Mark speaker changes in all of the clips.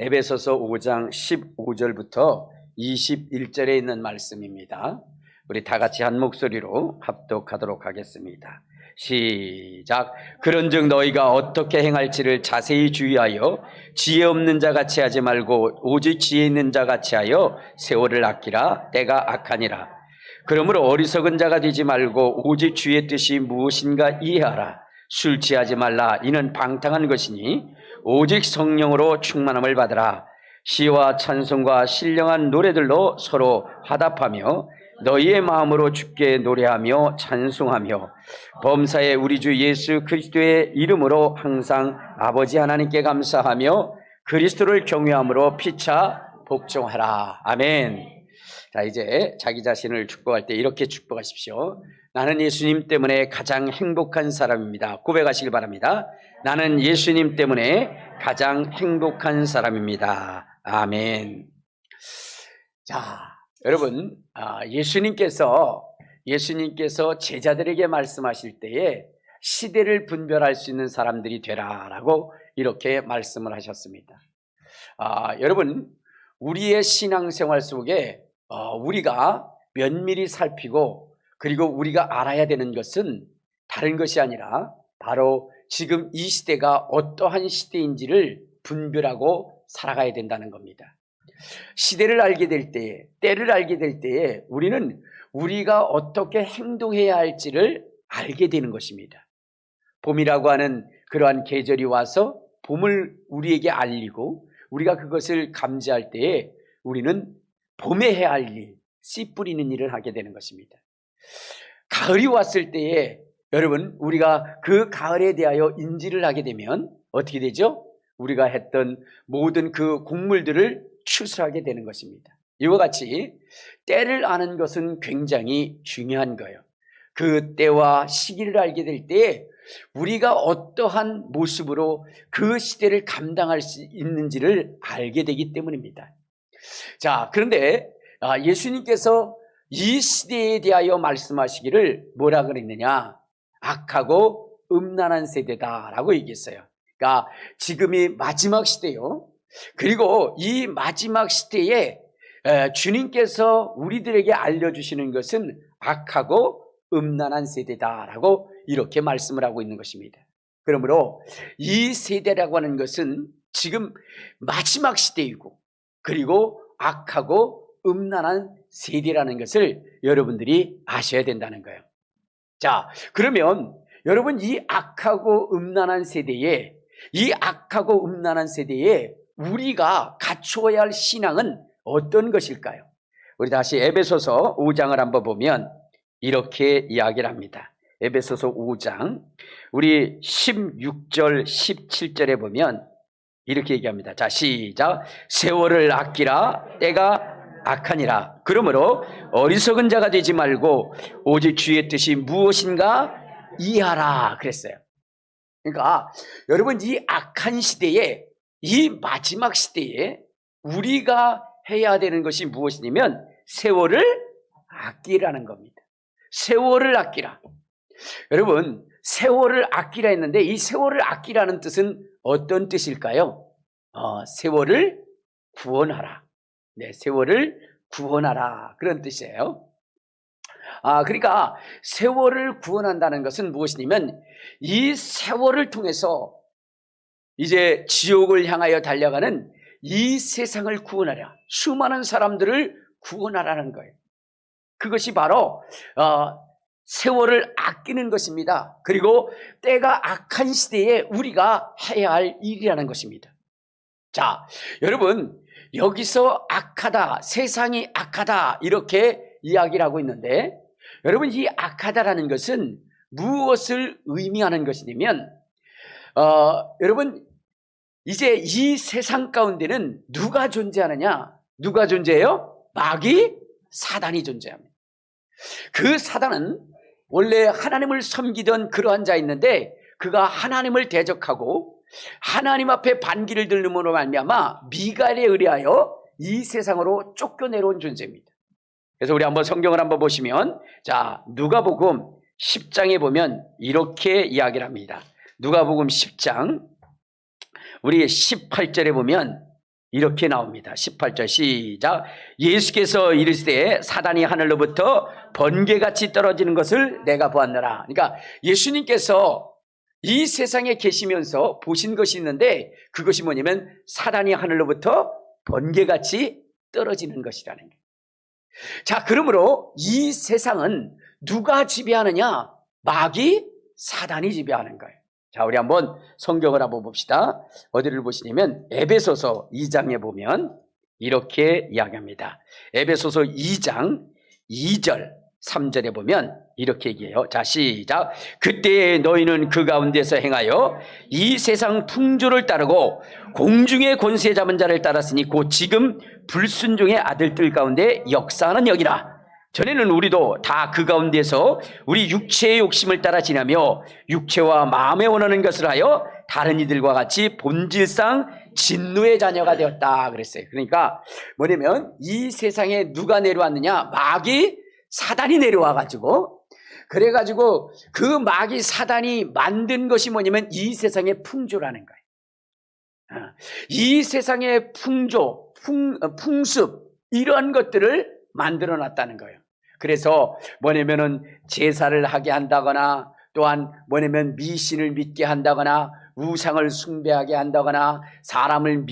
Speaker 1: 에베소서 5장 15절부터 21절에 있는 말씀입니다. 우리 다 같이 한 목소리로 합독하도록 하겠습니다. 시작. 그런즉 너희가 어떻게 행할지를 자세히 주의하여 지혜 없는 자 같이 하지 말고 오직 지혜 있는 자 같이 하여 세월을 아끼라. 때가 악하니라. 그러므로 어리석은 자가 되지 말고 오직 주의 뜻이 무엇인가 이해하라. 술 취하지 말라. 이는 방탕한 것이니 오직 성령으로 충만함을 받으라. 시와 찬송과 신령한 노래들로 서로 화답하며 너희의 마음으로 주께 노래하며 찬송하며 범사의 우리 주 예수 그리스도의 이름으로 항상 아버지 하나님께 감사하며 그리스도를 경외함으로 피차 복종하라. 아멘. 자, 이제 자기 자신을 축복할 때 이렇게 축복하십시오. 나는 예수님 때문에 가장 행복한 사람입니다. 고백하시길 바랍니다. 나는 예수님 때문에 가장 행복한 사람입니다. 아멘. 자, 여러분, 예수님께서 제자들에게 말씀하실 때에 시대를 분별할 수 있는 사람들이 되라라고 이렇게 말씀을 하셨습니다. 여러분, 우리의 신앙생활 속에 우리가 면밀히 살피고 그리고 우리가 알아야 되는 것은 다른 것이 아니라 바로 지금 이 시대가 어떠한 시대인지를 분별하고 살아가야 된다는 겁니다. 시대를 알게 될 때에, 때를 알게 될 때에 우리는 우리가 어떻게 행동해야 할지를 알게 되는 것입니다. 봄이라고 하는 그러한 계절이 와서 봄을 우리에게 알리고 우리가 그것을 감지할 때에 우리는 봄에 해야 할 일, 씨 뿌리는 일을 하게 되는 것입니다. 가을이 왔을 때에 여러분, 우리가 그 가을에 대하여 인지를 하게 되면 어떻게 되죠? 우리가 했던 모든 그 곡물들을 추수하게 되는 것입니다. 이와 같이 때를 아는 것은 굉장히 중요한 거예요. 그 때와 시기를 알게 될 때에 우리가 어떠한 모습으로 그 시대를 감당할 수 있는지를 알게 되기 때문입니다. 자, 그런데 예수님께서 이 시대에 대하여 말씀하시기를 뭐라 그랬느냐? 악하고 음란한 세대다라고 얘기했어요. 그러니까 지금이 마지막 시대요. 그리고 이 마지막 시대에 주님께서 우리들에게 알려주시는 것은 악하고 음란한 세대다라고 이렇게 말씀을 하고 있는 것입니다. 그러므로 이 세대라고 하는 것은 지금 마지막 시대이고 그리고 악하고 음란한 세대라는 것을 여러분들이 아셔야 된다는 거예요. 자, 그러면 여러분 이 악하고 음란한 세대에 우리가 갖추어야 할 신앙은 어떤 것일까요? 우리 다시 에베소서 5장을 한번 보면 이렇게 이야기를 합니다. 에베소서 5장 우리 16절 17절에 보면 이렇게 얘기합니다. 자, 시작. 세월을 아끼라. 때가 악하니라. 그러므로 어리석은 자가 되지 말고 오직 주의 뜻이 무엇인가 이해하라 그랬어요. 그러니까 여러분 이 악한 시대에, 이 마지막 시대에 우리가 해야 되는 것이 무엇이냐면 세월을 아끼라는 겁니다. 세월을 아끼라. 여러분, 세월을 아끼라 했는데 이 세월을 아끼라는 뜻은 어떤 뜻일까요? 세월을 구원하라. 네, 세월을 구원하라. 그런 뜻이에요. 그러니까 세월을 구원한다는 것은 무엇이냐면 이 세월을 통해서 이제 지옥을 향하여 달려가는 이 세상을 구원하라. 수많은 사람들을 구원하라는 거예요. 그것이 바로 세월을 아끼는 것입니다. 그리고 때가 악한 시대에 우리가 해야 할 일이라는 것입니다. 자, 여러분, 여기서 악하다, 세상이 악하다 이렇게 이야기를 하고 있는데 여러분 이 악하다라는 것은 무엇을 의미하는 것이냐면 여러분 이제 이 세상 가운데는 누가 존재하느냐? 누가 존재해요? 마귀, 사단이 존재합니다. 그 사단은 원래 하나님을 섬기던 그러한 자였는데 그가 하나님을 대적하고 하나님 앞에 반기를 들음으로 말미암아 미갈에 의뢰하여 이 세상으로 쫓겨내려온 존재입니다. 그래서 우리 한번 성경을 한번 보시면 자, 누가복음 10장에 보면 이렇게 이야기를 합니다. 누가복음 10장 우리 18절에 보면 이렇게 나옵니다. 18절 시작. 예수께서 이르시되 사단이 하늘로부터 번개같이 떨어지는 것을 내가 보았노라. 그러니까 예수님께서 이 세상에 계시면서 보신 것이 있는데 그것이 뭐냐면 사단이 하늘로부터 번개같이 떨어지는 것이라는 거예요. 자, 그러므로 이 세상은 누가 지배하느냐? 마귀 사단이 지배하는 거예요. 자, 우리 한번 성경을 한번 봅시다. 어디를 보시냐면 에베소서 2장에 보면 이렇게 이야기합니다. 에베소서 2장 2절 3절에 보면 이렇게 얘기해요. 자, 시작. 그때 너희는 그 가운데서 행하여 이 세상 풍조를 따르고 공중의 권세 잡은 자를 따랐으니 곧 지금 불순종의 아들들 가운데 역사하는 여기라. 전에는 우리도 다 그 가운데서 우리 육체의 욕심을 따라 지나며 육체와 마음에 원하는 것을 하여 다른 이들과 같이 본질상 진노의 자녀가 되었다 그랬어요. 그러니까 뭐냐면 이 세상에 누가 내려왔느냐? 마귀 사단이 내려와가지고 그래가지고 그 마귀 사단이 만든 것이 뭐냐면 이 세상의 풍조라는 거예요. 이 세상의 풍조, 풍습 이러한 것들을 만들어 놨다는 거예요. 그래서 뭐냐면은 제사를 하게 한다거나 또한 뭐냐면 미신을 믿게 한다거나 우상을 숭배하게 한다거나 사람을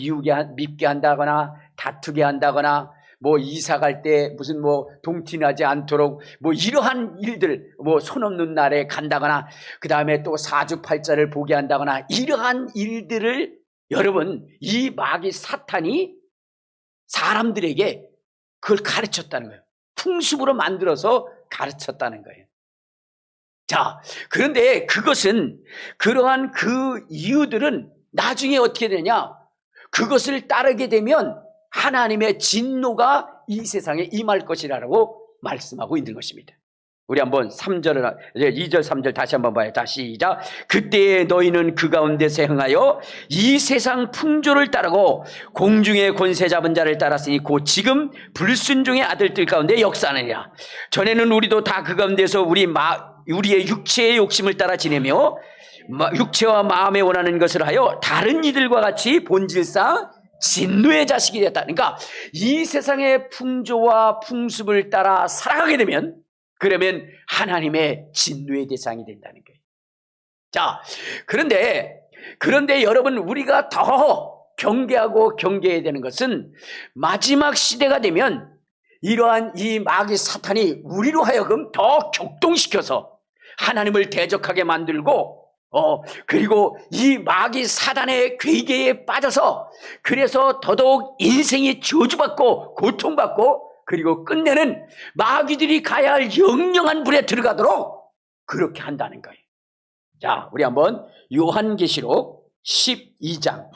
Speaker 1: 밉게 한다거나 다투게 한다거나 뭐 이사 갈 때 무슨 뭐 동티나지 않도록 뭐 이러한 일들 뭐 손 없는 날에 간다거나 그 다음에 또 사주팔자를 보게 한다거나 이러한 일들을 여러분 이 마귀 사탄이 사람들에게 그걸 가르쳤다는 거예요. 풍습으로 만들어서 가르쳤다는 거예요. 자, 그런데 그것은 그러한 그 이유들은 나중에 어떻게 되냐? 그것을 따르게 되면 하나님의 진노가 이 세상에 임할 것이라고 말씀하고 있는 것입니다. 우리 한번 3절을 2절 3절 다시 한번 봐요. 다시 시작. 그때 너희는 그 가운데서 행하여 이 세상 풍조를 따르고 공중의 권세 잡은 자를 따랐으니 곧 지금 불순종의 아들들 가운데 역사하느니라. 전에는 우리도 다 그 가운데서 우리의 육체의 욕심을 따라 지내며 육체와 마음에 원하는 것을 하여 다른 이들과 같이 본질상 진노의 자식이 됐다. 그러니까 이 세상의 풍조와 풍습을 따라 살아가게 되면 그러면 하나님의 진노의 대상이 된다는 거예요. 자, 그런데 여러분 우리가 더 경계하고 경계해야 되는 것은 마지막 시대가 되면 이러한 이 마귀 사탄이 우리로 하여금 더 격동시켜서 하나님을 대적하게 만들고 그리고 이 마귀 사단의 괴계에 빠져서 그래서 더더욱 인생이 저주받고 고통받고 그리고 끝내는 마귀들이 가야 할 영영한 불에 들어가도록 그렇게 한다는 거예요. 자, 우리 한번 요한계시록 12장.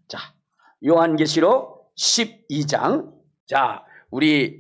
Speaker 1: 자, 요한계시록 12장. 자, 우리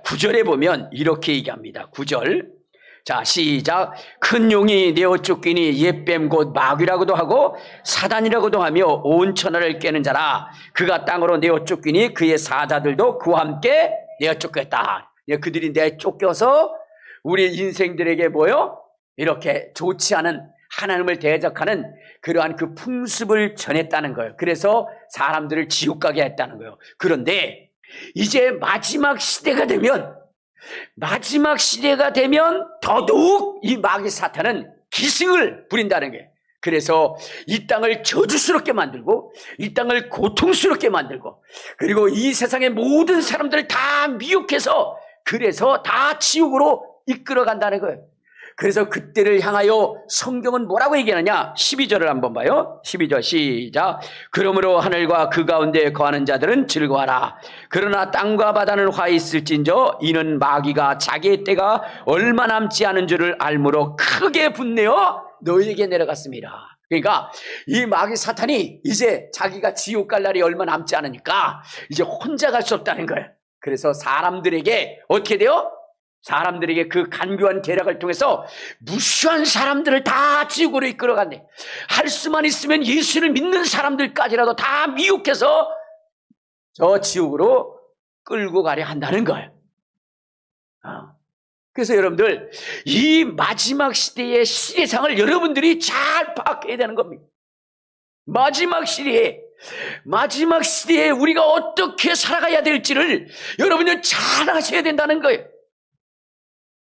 Speaker 1: 9절에 보면 이렇게 얘기합니다. 9절. 자, 시작. 큰 용이 내어 쫓기니 옛뱀 곧 마귀라고도 하고 사단이라고도 하며 온 천하를 깨는 자라. 그가 땅으로 내어 쫓기니 그의 사자들도 그와 함께 내어 쫓겼다. 그들이 내어 쫓겨서 우리 인생들에게 뭐요? 이렇게 좋지 않은 하나님을 대적하는 그러한 그 풍습을 전했다는 거예요. 그래서 사람들을 지옥 가게 했다는 거예요. 그런데 이제 마지막 시대가 되면 더더욱 이 마귀 사탄은 기승을 부린다는 거예요. 그래서 이 땅을 저주스럽게 만들고 이 땅을 고통스럽게 만들고 그리고 이 세상의 모든 사람들을 다 미혹해서 그래서 다 지옥으로 이끌어 간다는 거예요. 그래서 그때를 향하여 성경은 뭐라고 얘기하느냐? 12절을 한번 봐요. 12절 시작. 그러므로 하늘과 그 가운데 거하는 자들은 즐거워하라. 그러나 땅과 바다는 화 있을진저 이는 마귀가 자기의 때가 얼마 남지 않은 줄을 알므로 크게 분내어 너희에게 내려갔습니다. 그러니까 이 마귀 사탄이 이제 자기가 지옥 갈 날이 얼마 남지 않으니까 이제 혼자 갈 수 없다는 거예요. 그래서 사람들에게 어떻게 돼요? 사람들에게 그 간교한 계략을 통해서 무수한 사람들을 다 지옥으로 이끌어간대. 할 수만 있으면 예수를 믿는 사람들까지라도 다 미혹해서 저 지옥으로 끌고 가려 한다는 거예요. 그래서 여러분들 이 마지막 시대의 시대상을 여러분들이 잘 파악해야 되는 겁니다. 마지막 시대에 마지막 시대에 우리가 어떻게 살아가야 될지를 여러분은 잘 아셔야 된다는 거예요.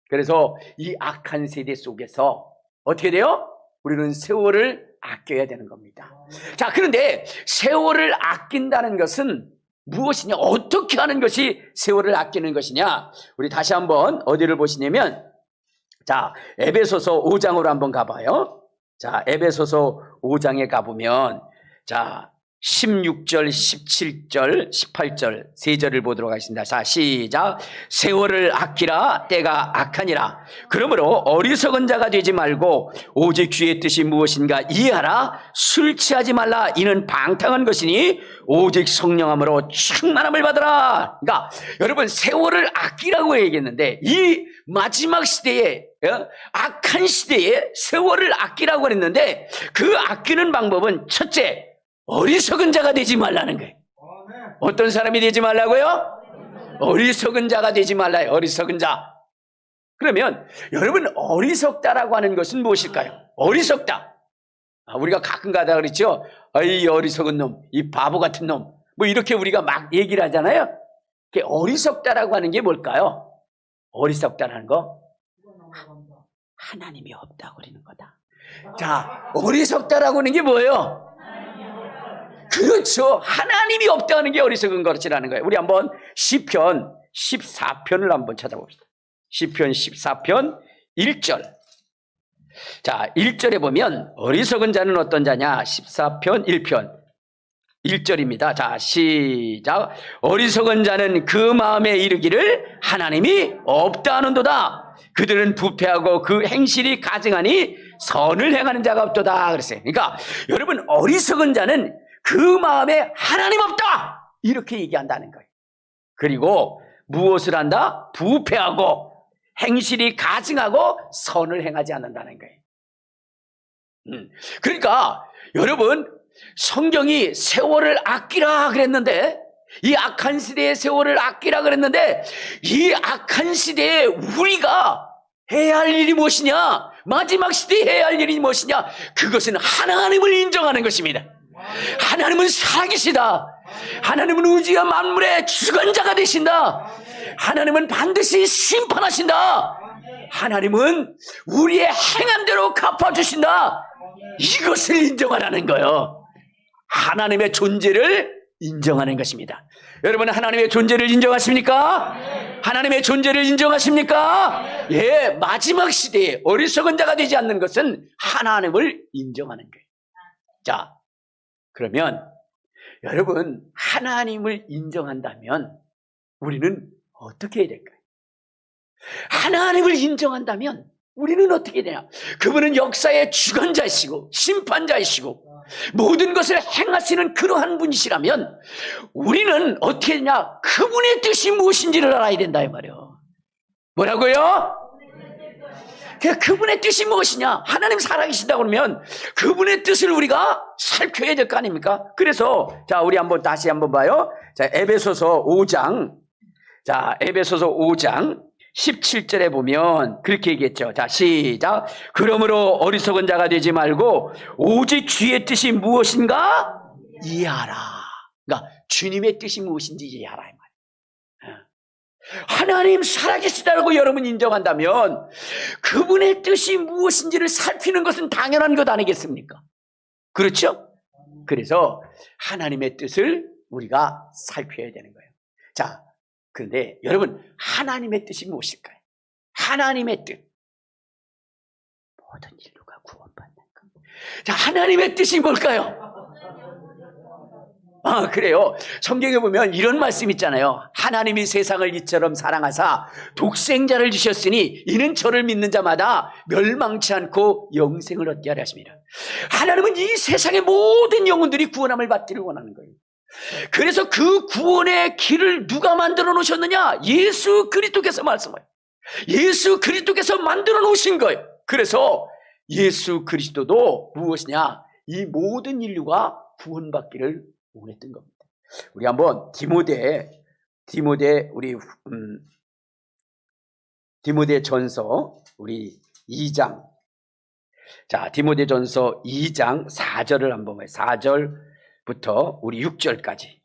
Speaker 1: 그래서 이 악한 세대 속에서 어떻게 돼요? 우리는 세월을 아껴야 되는 겁니다. 자, 그런데 세월을 아낀다는 것은 무엇이냐? 어떻게 하는 것이 세월을 아끼는 것이냐? 우리 다시 한번 어디를 보시냐면, 자, 에베소서 5장으로 한번 가봐요. 자, 에베소서 5장에 가보면, 자, 16절, 17절, 18절 세 절을 보도록 하겠습니다. 자, 시작. 세월을 아끼라, 때가 악하니라. 그러므로 어리석은 자가 되지 말고 오직 주의 뜻이 무엇인가 이해하라. 술 취하지 말라. 이는 방탕한 것이니 오직 성령함으로 충만함을 받으라. 그러니까 여러분, 세월을 아끼라고 얘기했는데 이 마지막 시대에, 악한 시대에 세월을 아끼라고 했는데 그 아끼는 방법은 첫째, 어리석은 자가 되지 말라는 거예요. 어떤 사람이 되지 말라고요? 어리석은 자가 되지 말라요. 어리석은 자. 그러면 여러분, 어리석다라고 하는 것은 무엇일까요? 어리석다. 우리가 가끔 가다 그랬죠. 이 어리석은 놈, 이 바보 같은 놈, 뭐 이렇게 우리가 막 얘기를 하잖아요. 어리석다라고 하는 게 뭘까요? 어리석다라는 거, 하나님이 없다고 그러는 거다. 자, 어리석다라고 하는 게 뭐예요? 그렇죠. 하나님이 없다는 게 어리석은 것이라는 거예요. 우리 한번 시편 14편을 한번 찾아봅시다. 시편 14편 1절. 자, 1절에 보면 어리석은 자는 어떤 자냐? 14편 1편 1절입니다. 자, 시작. 어리석은 자는 그 마음에 이르기를 하나님이 없다 하는도다. 그들은 부패하고 그 행실이 가증하니 선을 행하는 자가 없도다 그랬어요. 그러니까 여러분, 어리석은 자는 그 마음에 하나님 없다 이렇게 얘기한다는 거예요. 그리고 무엇을 한다? 부패하고 행실이 가증하고 선을 행하지 않는다는 거예요. 그러니까 여러분, 성경이 세월을 아끼라 그랬는데, 이 악한 시대의 세월을 아끼라 그랬는데, 이 악한 시대에 우리가 해야 할 일이 무엇이냐? 마지막 시대에 해야 할 일이 무엇이냐? 그것은 하나님을 인정하는 것입니다. 하나님은 살아계시다. 하나님은 우주와 만물의 주관자가 되신다. 하나님은 반드시 심판하신다. 하나님은 우리의 행함대로 갚아주신다. 이것을 인정하라는 거예요. 하나님의 존재를 인정하는 것입니다. 여러분, 하나님의 존재를 인정하십니까? 하나님의 존재를 인정하십니까? 예, 마지막 시대에 어리석은 자가 되지 않는 것은 하나님을 인정하는 거예요. 자, 그러면 여러분, 하나님을 인정한다면 우리는 어떻게 해야 될까요? 하나님을 인정한다면 우리는 어떻게 되냐? 그분은 역사의 주관자이시고 심판자이시고 모든 것을 행하시는 그러한 분이시라면 우리는 어떻게 되냐? 그분의 뜻이 무엇인지를 알아야 된다 이 말이에요. 뭐라고요? 그분의 뜻이 무엇이냐? 하나님 살아계신다 그러면 그분의 뜻을 우리가 살펴야 될 거 아닙니까? 그래서 자, 우리 한번 다시 한번 봐요. 자, 에베소서 5장. 자, 에베소서 5장 17절에 보면 그렇게 얘기했죠. 자, 시작. 그러므로 어리석은 자가 되지 말고 오직 주의 뜻이 무엇인가 이해하라. 그러니까 주님의 뜻이 무엇인지 이해하라 이 말이에요. 하나님 살아계시다고 여러분 인정한다면 그분의 뜻이 무엇인지를 살피는 것은 당연한 것 아니겠습니까? 그렇죠? 그래서 하나님의 뜻을 우리가 살펴야 되는 거예요. 자, 그런데 여러분, 하나님의 뜻이 무엇일까요? 하나님의 뜻. 모든 인류가 구원받는 것. 자, 하나님의 뜻이 뭘까요? 그래요. 성경에 보면 이런 말씀 있잖아요. 하나님이 세상을 이처럼 사랑하사 독생자를 주셨으니 이는 저를 믿는 자마다 멸망치 않고 영생을 얻게 하려 하십니다. 하나님은 이 세상의 모든 영혼들이 구원함을 받기를 원하는 거예요. 그래서 그 구원의 길을 누가 만들어 놓으셨느냐? 예수 그리스도께서 말씀해요. 예수 그리스도께서 만들어 놓으신 거예요. 그래서 예수 그리스도도 무엇이냐? 이 모든 인류가 구원받기를 원했던 겁니다. 우리 한번 디모데 전서 우리 2장. 자, 디모데 전서 2장 4절을 한번 봐요. 4절 4절부터 우리 6절까지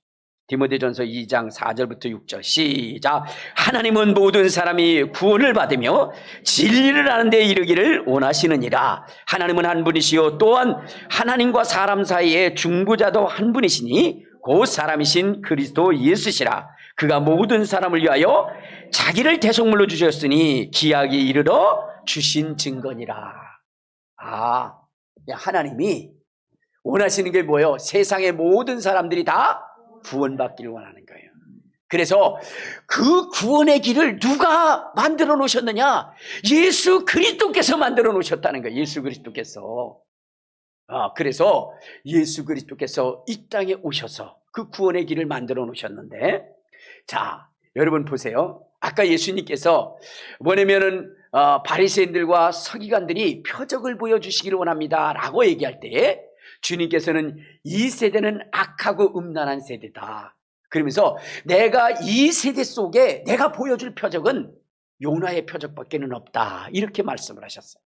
Speaker 1: 디모데전서 2장 4절부터 6절 시작. 하나님은 모든 사람이 구원을 받으며 진리를 아는 데 이르기를 원하시느니라. 하나님은 한 분이시요 또한 하나님과 사람 사이에 중보자도 한 분이시니 곧 사람이신 그리스도 예수시라. 그가 모든 사람을 위하여 자기를 대속물로 주셨으니 기약이 이르러 주신 증거니라. 하나님이 원하시는 게 뭐예요? 세상의 모든 사람들이 다 구원받기를 원하는 거예요. 그래서 그 구원의 길을 누가 만들어 놓으셨느냐? 예수 그리스도께서 만들어 놓으셨다는 거예요. 예수 그리스도께서. 그래서 예수 그리스도께서 이 땅에 오셔서 그 구원의 길을 만들어 놓으셨는데, 자, 여러분 보세요. 아까 예수님께서 뭐냐면은 바리새인들과 서기관들이 표적을 보여주시기를 원합니다 라고 얘기할 때 주님께서는 이 세대는 악하고 음란한 세대다. 그러면서 내가 이 세대 속에 내가 보여줄 표적은 요나의 표적밖에는 없다. 이렇게 말씀을 하셨어요.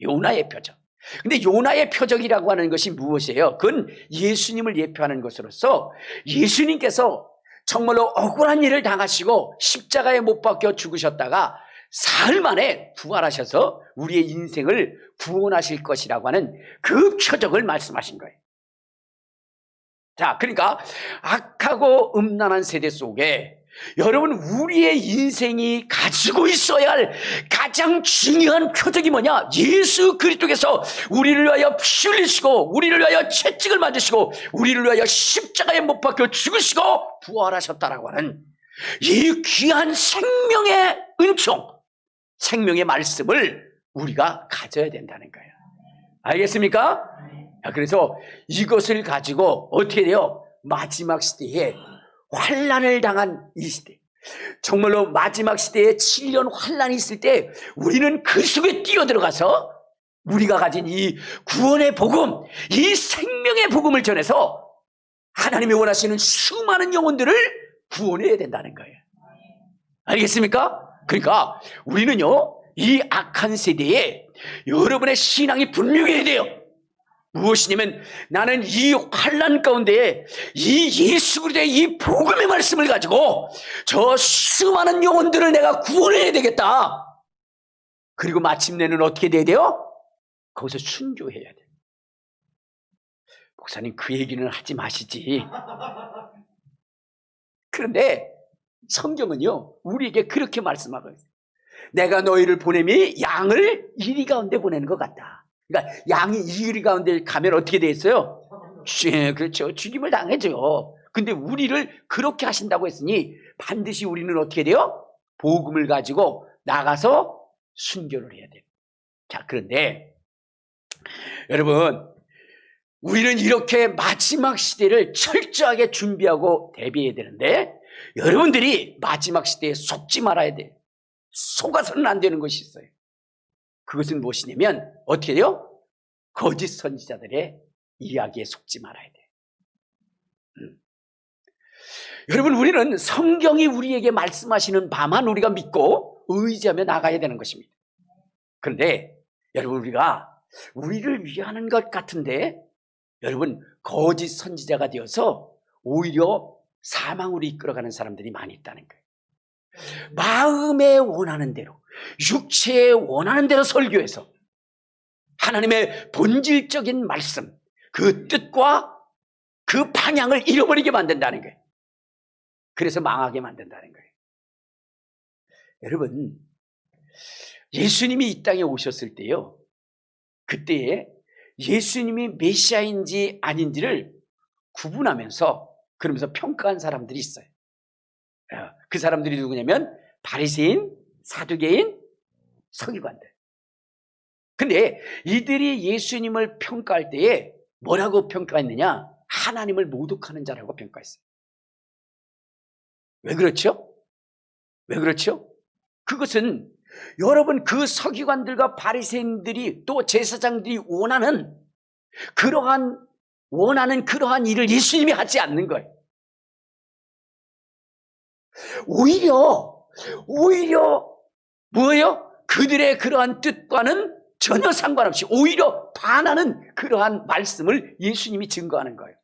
Speaker 1: 요나의 표적. 근데 요나의 표적이라고 하는 것이 무엇이에요? 그건 예수님을 예표하는 것으로서 예수님께서 정말로 억울한 일을 당하시고 십자가에 못 박혀 죽으셨다가 사흘 만에 부활하셔서 우리의 인생을 구원하실 것이라고 하는 그 표적을 말씀하신 거예요. 자, 그러니까 악하고 음란한 세대 속에 여러분 우리의 인생이 가지고 있어야 할 가장 중요한 표적이 뭐냐? 예수 그리스도께서 우리를 위하여 피 흘리시고 우리를 위하여 채찍을 맞으시고 우리를 위하여 십자가에 못 박혀 죽으시고 부활하셨다라고 하는 이 귀한 생명의 은총, 생명의 말씀을 우리가 가져야 된다는 거예요. 알겠습니까? 그래서 이것을 가지고 어떻게 돼요? 마지막 시대에 환난을 당한 이 시대, 정말로 마지막 시대에 7년 환난이 있을 때 우리는 그 속에 뛰어들어가서 우리가 가진 이 구원의 복음, 이 생명의 복음을 전해서 하나님이 원하시는 수많은 영혼들을 구원해야 된다는 거예요. 알겠습니까? 그러니까 우리는요, 이 악한 세대에 여러분의 신앙이 분명해야 돼요. 무엇이냐면 나는 이 환난 가운데 이 예수 그리스도의 이 복음의 말씀을 가지고 저 수많은 영혼들을 내가 구원해야 되겠다. 그리고 마침내는 어떻게 돼야 돼요? 거기서 순교해야 돼요. 목사님 그 얘기는 하지 마시지. 그런데 성경은요 우리에게 그렇게 말씀하고 있어요. 내가 너희를 보냄이 양을 이리 가운데 보내는 것 같다. 그러니까 양이 이리 가운데 가면 어떻게 돼 있어요? 그렇죠. 죽임을 당하죠. 근데 우리를 그렇게 하신다고 했으니 반드시 우리는 어떻게 돼요? 복음을 가지고 나가서 순교를 해야 돼요. 자, 그런데 여러분 우리는 이렇게 마지막 시대를 철저하게 준비하고 대비해야 되는데 여러분들이 마지막 시대에 속지 말아야 돼요. 속아서는 안 되는 것이 있어요. 그것은 무엇이냐면 어떻게 돼요? 거짓 선지자들의 이야기에 속지 말아야 돼요. 여러분 우리는 성경이 우리에게 말씀하시는 바만 우리가 믿고 의지하며 나가야 되는 것입니다. 그런데 여러분 우리가 우리를 위하는 것 같은데 여러분 거짓 선지자가 되어서 오히려 사망으로 이끌어가는 사람들이 많이 있다는 거예요. 마음에 원하는 대로, 육체에 원하는 대로 설교해서 하나님의 본질적인 말씀, 그 뜻과 그 방향을 잃어버리게 만든다는 거예요. 그래서 망하게 만든다는 거예요. 여러분 예수님이 이 땅에 오셨을 때요, 그때에 예수님이 메시아인지 아닌지를 구분하면서 그러면서 평가한 사람들이 있어요. 그 사람들이 누구냐면 바리새인, 사두개인, 서기관들. 근데 이들이 예수님을 평가할 때에 뭐라고 평가했느냐? 하나님을 모독하는 자라고 평가했어요. 왜 그렇죠? 왜 그렇죠? 그것은 여러분 그 서기관들과 바리새인들이 또 제사장들이 원하는 그러한 일을 예수님이 하지 않는 거예요. 오히려 뭐예요? 그들의 그러한 뜻과는 전혀 상관없이 오히려 반하는 그러한 말씀을 예수님이 증거하는 거예요.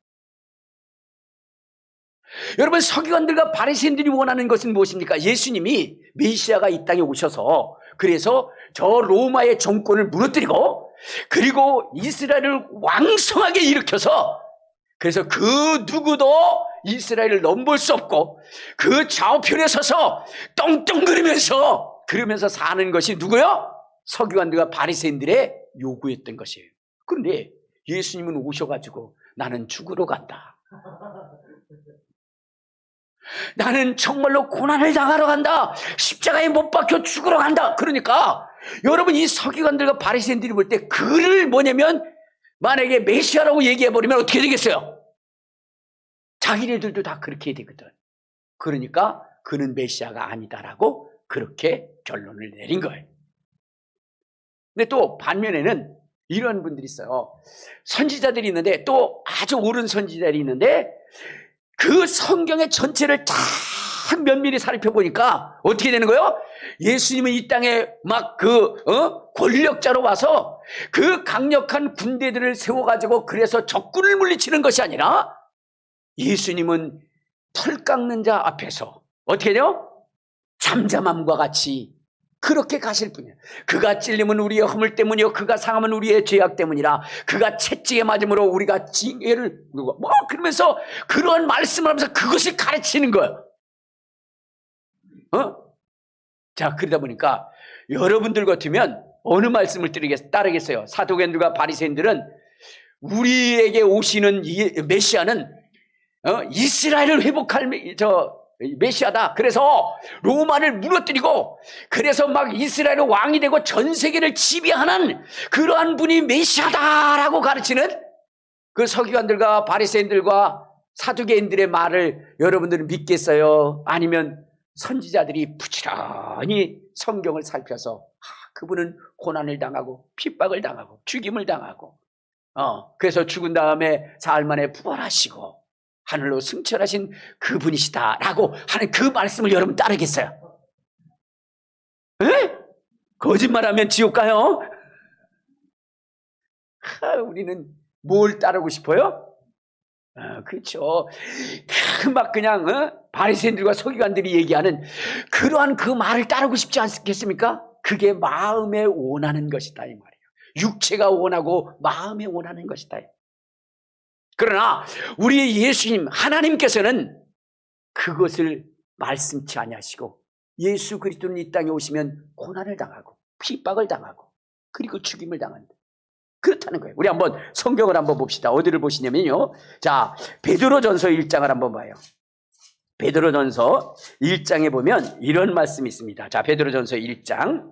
Speaker 1: 여러분, 서기관들과 바리새인들이 원하는 것은 무엇입니까? 예수님이 메시아가 이 땅에 오셔서 그래서 저 로마의 정권을 무너뜨리고 그리고 이스라엘을 왕성하게 일으켜서 그래서 그 누구도 이스라엘을 넘볼 수 없고 그 좌우편에 서서 떵떵거리면서 그러면서 사는 것이 누구요? 서기관들과 바리새인들의 요구였던 것이에요. 그런데 예수님은 오셔가지고 나는 죽으러 간다. 나는 정말로 고난을 당하러 간다. 십자가에 못 박혀 죽으러 간다. 그러니까 여러분, 이 서기관들과 바리새인들이 볼 때 그를 뭐냐면 만약에 메시아라고 얘기해버리면 어떻게 되겠어요? 자기네들도 다 그렇게 해야 되거든. 그러니까 그는 메시아가 아니다라고 그렇게 결론을 내린 거예요. 근데 또 반면에는 이런 분들이 있어요. 선지자들이 있는데 또 아주 옳은 선지자들이 있는데 그 성경의 전체를 다 면밀히 살펴보니까 어떻게 되는 거예요? 예수님은 이 땅에 막 권력자로 와서 그 강력한 군대들을 세워가지고 그래서 적군을 물리치는 것이 아니라 예수님은 털 깎는 자 앞에서 어떻게 돼요? 잠잠함과 같이 그렇게 가실 분이에요. 그가 찔림은 우리의 허물 때문이요 그가 상함은 우리의 죄악 때문이라 그가 채찍에 맞음으로 우리가 징계를 그러면서 그런 말씀을 하면서 그것을 가르치는 거예요. 자, 그러다 보니까 여러분들 같으면 어느 말씀을 따르겠어요? 사도관들과 바리새인들은 우리에게 오시는 메시아는 이스라엘을 회복할 메시아다. 그래서 로마를 무너뜨리고 그래서 막 이스라엘의 왕이 되고 전 세계를 지배하는 그러한 분이 메시아다라고 가르치는 그 서기관들과 바리새인들과 사두개인들의 말을 여러분들은 믿겠어요? 아니면 선지자들이 부지런히 성경을 살펴서 그분은 고난을 당하고 핍박을 당하고 죽임을 당하고 그래서 죽은 다음에 사흘 만에 부활하시고 하늘로 승천하신 그분이시다라고 하는 그 말씀을 여러분 따르겠어요? 에? 거짓말하면 지옥 가요? 우리는 뭘 따르고 싶어요? 그렇죠. 막 그냥 바리새인들과 서기관들이 얘기하는 그러한 그 말을 따르고 싶지 않겠습니까? 그게 마음에 원하는 것이다 이 말이에요. 육체가 원하고 마음에 원하는 것이다. 그러나 우리 예수님 하나님께서는 그것을 말씀치 아니하시고 예수 그리스도는 이 땅에 오시면 고난을 당하고 핍박을 당하고 그리고 죽임을 당한다. 그렇다는 거예요. 우리 한번 성경을 한번 봅시다. 어디를 보시냐면요. 자, 베드로전서 1장을 한번 봐요. 베드로전서 1장에 보면 이런 말씀이 있습니다. 자, 베드로전서 1장.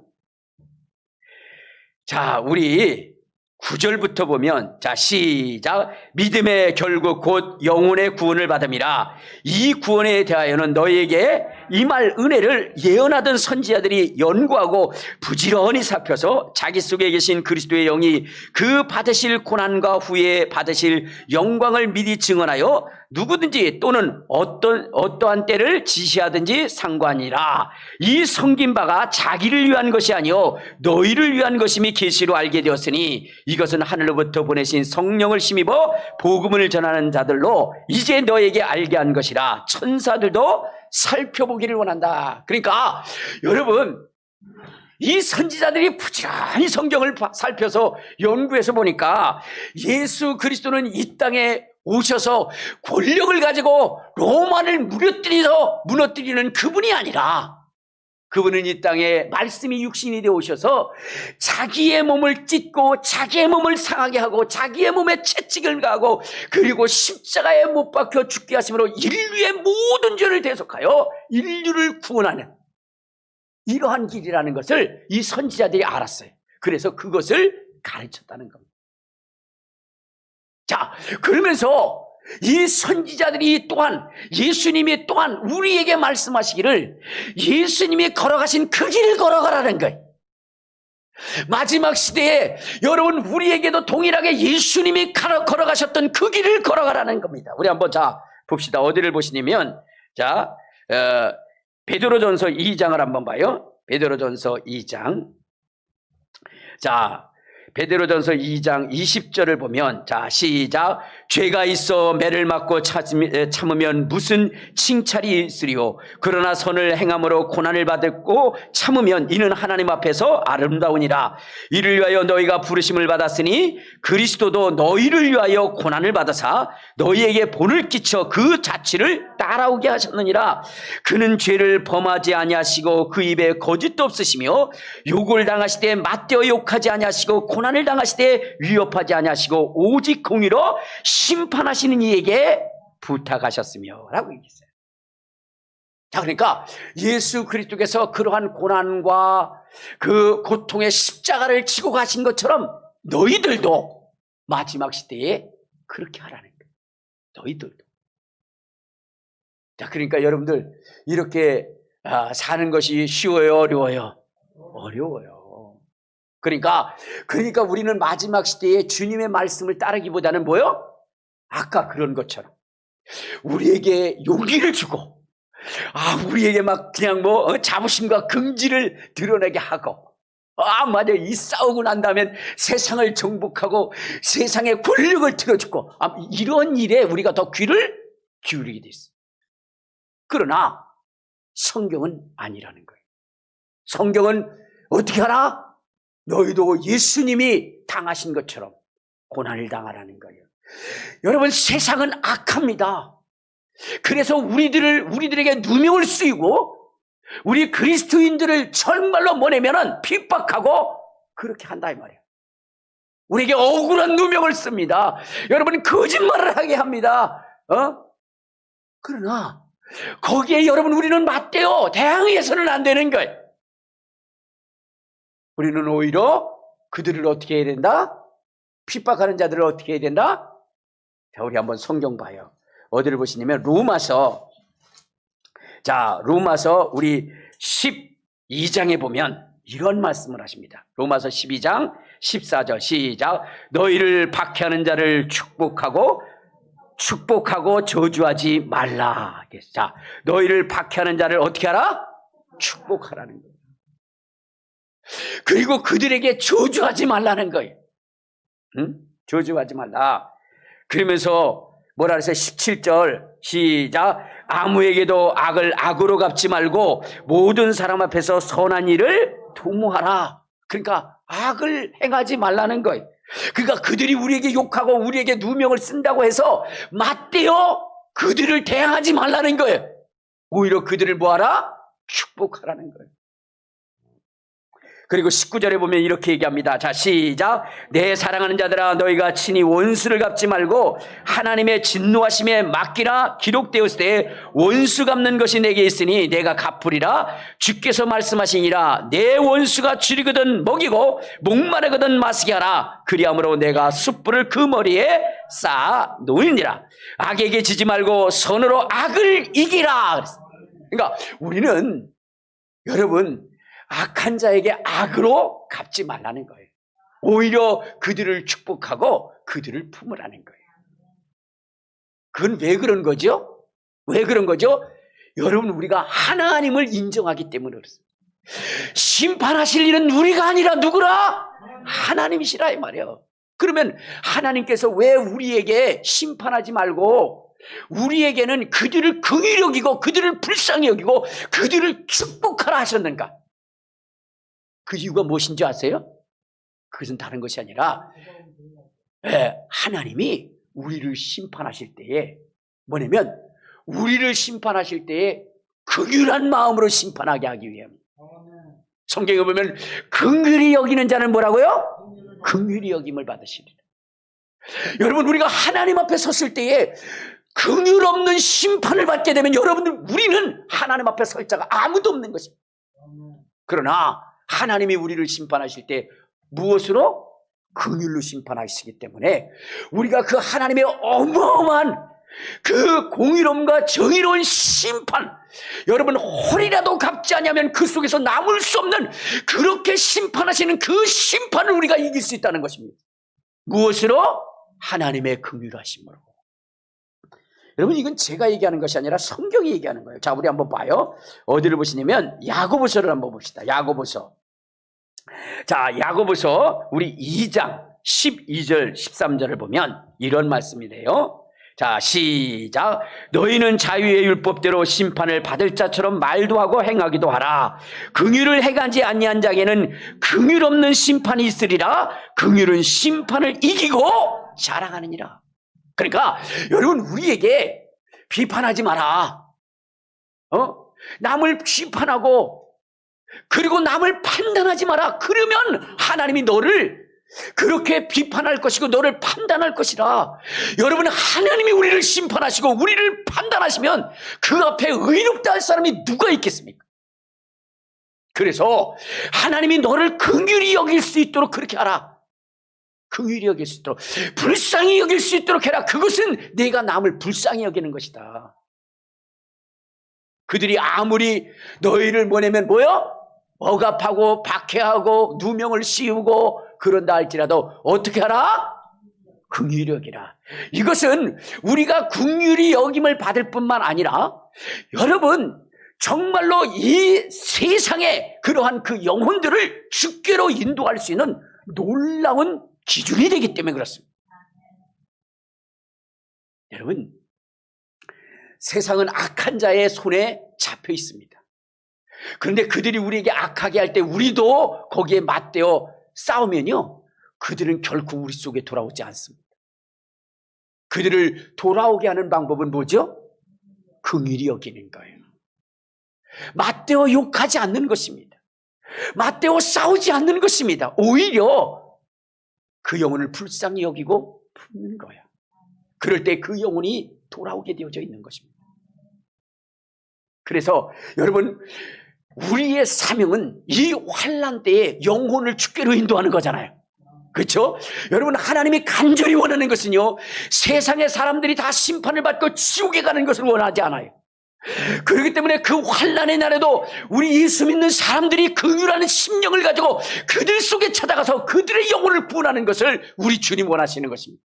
Speaker 1: 자, 우리 9절부터 보면 자, 시작. 믿음의 결국 곧 영혼의 구원을 받음이라. 이 구원에 대하여는 너희에게 임할 은혜를 예언하던 선지자들이 연구하고 부지런히 살펴서 자기 속에 계신 그리스도의 영이 그 받으실 고난과 후에 받으실 영광을 미리 증언하여 누구든지 또는 어떠한 때를 지시하든지 상관이라. 이 섬긴 바가 자기를 위한 것이 아니요 너희를 위한 것임이 계시로 알게 되었으니 이것은 하늘로부터 보내신 성령을 힘입어 복음을 전하는 자들로 이제 너에게 알게 한 것이라. 천사들도 살펴보기를 원한다. 그러니까 여러분, 이 선지자들이 부지런히 성경을 살펴서 연구해서 보니까 예수 그리스도는 이 땅에 오셔서 권력을 가지고 로마를 무너뜨리는 그분이 아니라 그분은 이 땅에 말씀이 육신이 되어 오셔서 자기의 몸을 찢고 자기의 몸을 상하게 하고 자기의 몸에 채찍을 가하고 그리고 십자가에 못 박혀 죽게 하심으로 인류의 모든 죄를 대속하여 인류를 구원하는 이러한 길이라는 것을 이 선지자들이 알았어요. 그래서 그것을 가르쳤다는 겁니다. 자, 그러면서 이 선지자들이 또한 예수님이 또한 우리에게 말씀하시기를 예수님이 걸어가신 그 길을 걸어가라는 거예요. 마지막 시대에 여러분 우리에게도 동일하게 예수님이 걸어가셨던 그 길을 걸어가라는 겁니다. 우리 한번 자 봅시다. 어디를 보시냐면 자 베드로전서 2장을 한번 봐요. 베드로전서 2장. 자, 베드로전서 2장 20절을 보면, 자, 시작. 죄가 있어 매를 맞고 참으면 무슨 칭찬이 있으리요. 그러나 선을 행함으로 고난을 받고 참으면 이는 하나님 앞에서 아름다우니라. 이를 위하여 너희가 부르심을 받았으니 그리스도도 너희를 위하여 고난을 받으사 너희에게 본을 끼쳐 그 자취를 따라오게 하셨느니라. 그는 죄를 범하지 아니하시고 그 입에 거짓도 없으시며 욕을 당하시되 맞대어 욕하지 아니하시고 고난을 당하시되 위협하지 아니하시고 오직 공의로 심판하시는 이에게 부탁하셨으며 라고 얘기했어요. 자, 그러니까 예수 그리스도께서 그러한 고난과 그 고통의 십자가를 지고 가신 것처럼 너희들도 마지막 시대에 그렇게 하라는 거예요. 너희들도. 자, 그러니까 여러분들 이렇게 사는 것이 쉬워요, 어려워요? 어려워요. 그러니까 우리는 마지막 시대에 주님의 말씀을 따르기보다는 뭐요? 아까 그런 것처럼 우리에게 용기를 주고, 우리에게 막 그냥 자부심과 긍지를 드러내게 하고, 맞아, 이 싸우고 난 다음엔 세상을 정복하고 세상의 권력을 틀어주고, 이런 일에 우리가 더 귀를 기울이게 됐어요. 그러나 성경은 아니라는 거예요. 성경은 어떻게 하나? 너희도 예수님이 당하신 것처럼 고난을 당하라는 거예요. 여러분, 세상은 악합니다. 그래서 우리들에게 누명을 쓰이고 우리 그리스도인들을 정말로 보내면은 핍박하고 그렇게 한다 이 말이에요. 우리에게 억울한 누명을 씁니다. 여러분, 거짓말을 하게 합니다. 그러나 거기에 여러분 우리는 맞대요. 대항해서는 안 되는 거예요. 우리는 오히려 그들을 어떻게 해야 된다? 핍박하는 자들을 어떻게 해야 된다? 자, 우리 한번 성경 봐요. 어디를 보시냐면 로마서, 자, 로마서 우리 12장에 보면 이런 말씀을 하십니다. 로마서 12장 14절 시작. 너희를 박해하는 자를 축복하고 저주하지 말라. 자, 너희를 박해하는 자를 어떻게 하라? 축복하라는 거예요. 그리고 그들에게 저주하지 말라는 거예요. 응? 저주하지 말라. 그러면서 뭐라 그랬어요? 17절 시작. 아무에게도 악을 악으로 갚지 말고 모든 사람 앞에서 선한 일을 도모하라. 그러니까 악을 행하지 말라는 거예요. 그러니까 그들이 우리에게 욕하고 우리에게 누명을 쓴다고 해서 맞대어 그들을 대항하지 말라는 거예요. 오히려 그들을 뭐하라? 축복하라는 거예요. 그리고 19절에 보면 이렇게 얘기합니다. 자, 시작. 내 사랑하는 자들아, 너희가 친히 원수를 갚지 말고 하나님의 진노하심에 맡기라. 기록되었을 때 원수 갚는 것이 내게 있으니 내가 갚으리라. 주께서 말씀하시니라. 내 원수가 줄이거든 먹이고 목마르거든 마시게 하라. 그리함으로 내가 숯불을 그 머리에 쌓아 놓으니라. 악에게 지지 말고 선으로 악을 이기라. 그러니까 우리는 여러분 악한 자에게 악으로 갚지 말라는 거예요. 오히려 그들을 축복하고 그들을 품으라는 거예요. 그건 왜 그런 거죠? 왜 그런 거죠? 여러분, 우리가 하나님을 인정하기 때문에 그렇습니다. 심판하실 일은 우리가 아니라 누구라? 하나님이시라 이 말이에요. 그러면 하나님께서 왜 우리에게 심판하지 말고 우리에게는 그들을 긍휼히 여기고 그들을 불쌍히 여기고 그들을 축복하라 하셨는가? 그 이유가 무엇인지 아세요? 그것은 다른 것이 아니라 하나님이 우리를 심판하실 때에 뭐냐면 우리를 심판하실 때에 긍휼한 마음으로 심판하게 하기 위함입니다. 성경에 보면 긍휼히 여기는 자는 뭐라고요? 긍휼히 여김을 받으시리라. 여러분, 우리가 하나님 앞에 섰을 때에 긍휼 없는 심판을 받게 되면 여러분들 우리는 하나님 앞에 설 자가 아무도 없는 것입니다. 그러나 하나님이 우리를 심판하실 때 무엇으로? 긍휼로 심판하시기 때문에 우리가 그 하나님의 어마어마한 그 공의로움과 정의로운 심판, 여러분 홀이라도 갚지 않으면 그 속에서 남을 수 없는 그렇게 심판하시는 그 심판을 우리가 이길 수 있다는 것입니다. 무엇으로? 하나님의 긍휼하심으로. 여러분, 이건 제가 얘기하는 것이 아니라 성경이 얘기하는 거예요. 자, 우리 한번 봐요. 어디를 보시냐면 야고보서를 한번 봅시다. 야고보서 자, 야고보서 우리 2장 12절 13절을 보면 이런 말씀이래요. 자, 시작. 너희는 자유의 율법대로 심판을 받을 자처럼 말도 하고 행하기도 하라. 긍휼을 행하지 아니한 자에게는 긍휼 없는 심판이 있으리라. 긍휼은 심판을 이기고 자랑하느니라. 그러니까 여러분, 우리에게 비판하지 마라. 남을 비판하고 그리고 남을 판단하지 마라. 그러면 하나님이 너를 그렇게 비판할 것이고 너를 판단할 것이라. 여러분, 하나님이 우리를 심판하시고 우리를 판단하시면 그 앞에 의롭다 할 사람이 누가 있겠습니까? 그래서 하나님이 너를 긍휼히 여길 수 있도록 그렇게 하라. 긍휼히 여길 수 있도록, 불쌍히 여길 수 있도록 해라. 그것은 내가 남을 불쌍히 여기는 것이다. 그들이 아무리 너희를 뭐냐면 억압하고 박해하고 누명을 씌우고 그런다 할지라도 어떻게 하라? 긍휼히 여기라. 이것은 우리가 긍휼히 여김을 받을 뿐만 아니라 여러분, 정말로 이 세상에 그러한 그 영혼들을 주께로 인도할 수 있는 놀라운 기준이 되기 때문에 그렇습니다. 여러분, 세상은 악한 자의 손에 잡혀 있습니다. 그런데 그들이 우리에게 악하게 할 때 우리도 거기에 맞대어 싸우면요, 그들은 결코 우리 속에 돌아오지 않습니다. 그들을 돌아오게 하는 방법은 뭐죠? 긍휼히 여기는 거예요. 맞대어 욕하지 않는 것입니다. 맞대어 싸우지 않는 것입니다. 오히려 그 영혼을 불쌍히 여기고 품는 거야. 그럴 때 그 영혼이 돌아오게 되어져 있는 것입니다. 그래서 여러분, 우리의 사명은 이 환난 때에 영혼을 주께로 인도하는 거잖아요. 그렇죠? 여러분, 하나님이 간절히 원하는 것은요, 세상의 사람들이 다 심판을 받고 지옥에 가는 것을 원하지 않아요. 그렇기 때문에 그 환난의 날에도 우리 예수 믿는 사람들이 긍휼하는 심령을 가지고 그들 속에 찾아가서 그들의 영혼을 구원하는 것을 우리 주님 원하시는 것입니다.